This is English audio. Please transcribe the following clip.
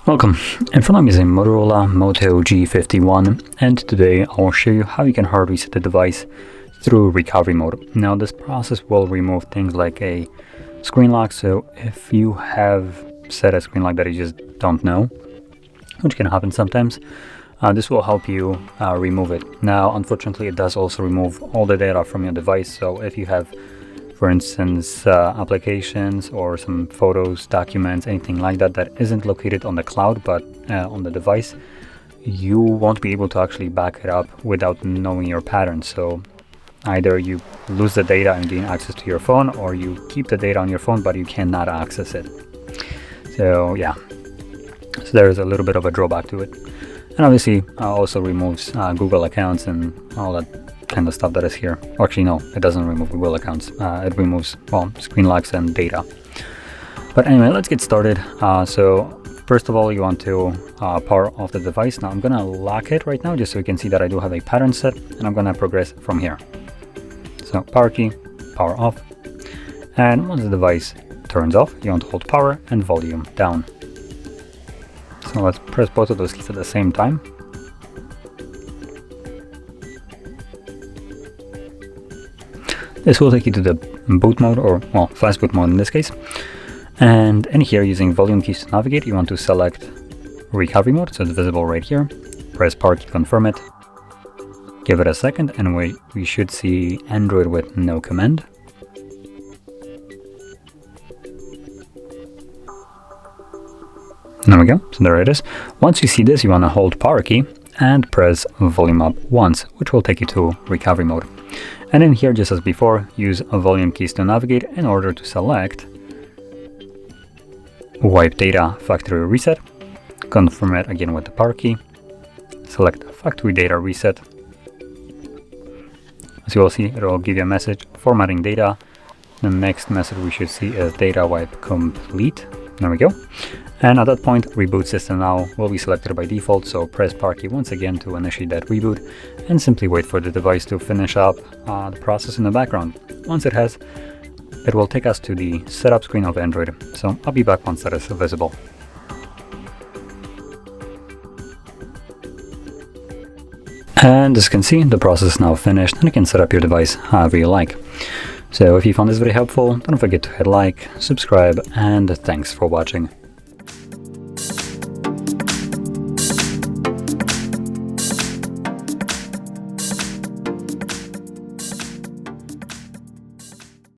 Welcome, in front of me is a Motorola Moto G51, and today I will show you how you can hard reset the device through recovery mode. Now this process will remove things like a screen lock, so if you have set a screen lock that you just don't know, which can happen sometimes, this will help you remove it. Now unfortunately it does also remove all the data from your device, so if you have, for instance, applications or some photos, documents, anything like that that isn't located on the cloud but on the device, you won't be able to actually back it up without knowing your pattern. So either you lose the data and gain access to your phone, or you keep the data on your phone but you cannot access it. So yeah, so there is a little bit of a drawback to it. And obviously also removes Google accounts and all that kind of stuff that is here. Actually no, it doesn't remove Google accounts. It removes, well, screen locks and data. But anyway, let's get started. So first of all, you want to power off the device. Now I'm gonna lock it right now just so you can see that I do have a pattern set, and I'm gonna progress from here. So power key, power off, and once the device turns off, you want to hold power and volume down. So let's press both of those keys at the same time. This will take you to the boot mode, or well, flash boot mode in this case. And in here, using volume keys to navigate, you want to select recovery mode, so it's visible right here. Press power key, confirm it. Give it a second, and we should see Android with no command. There we go, so there it is. Once you see this, you want to hold power key and press volume up once, which will take you to recovery mode. And in here, just as before, use volume keys to navigate in order to select wipe data factory reset. Confirm it again with the power key. Select factory data reset. As you will see, it will give you a message formatting data. The next message we should see is data wipe complete. There we go. And at that point, reboot system now will be selected by default, so press power key once again to initiate that reboot, and simply wait for the device to finish up the process in the background. Once it has, it will take us to the setup screen of Android, so I'll be back once that is visible. And as you can see, the process is now finished, and you can set up your device however you like. So if you found this very helpful, don't forget to hit like, subscribe, and thanks for watching.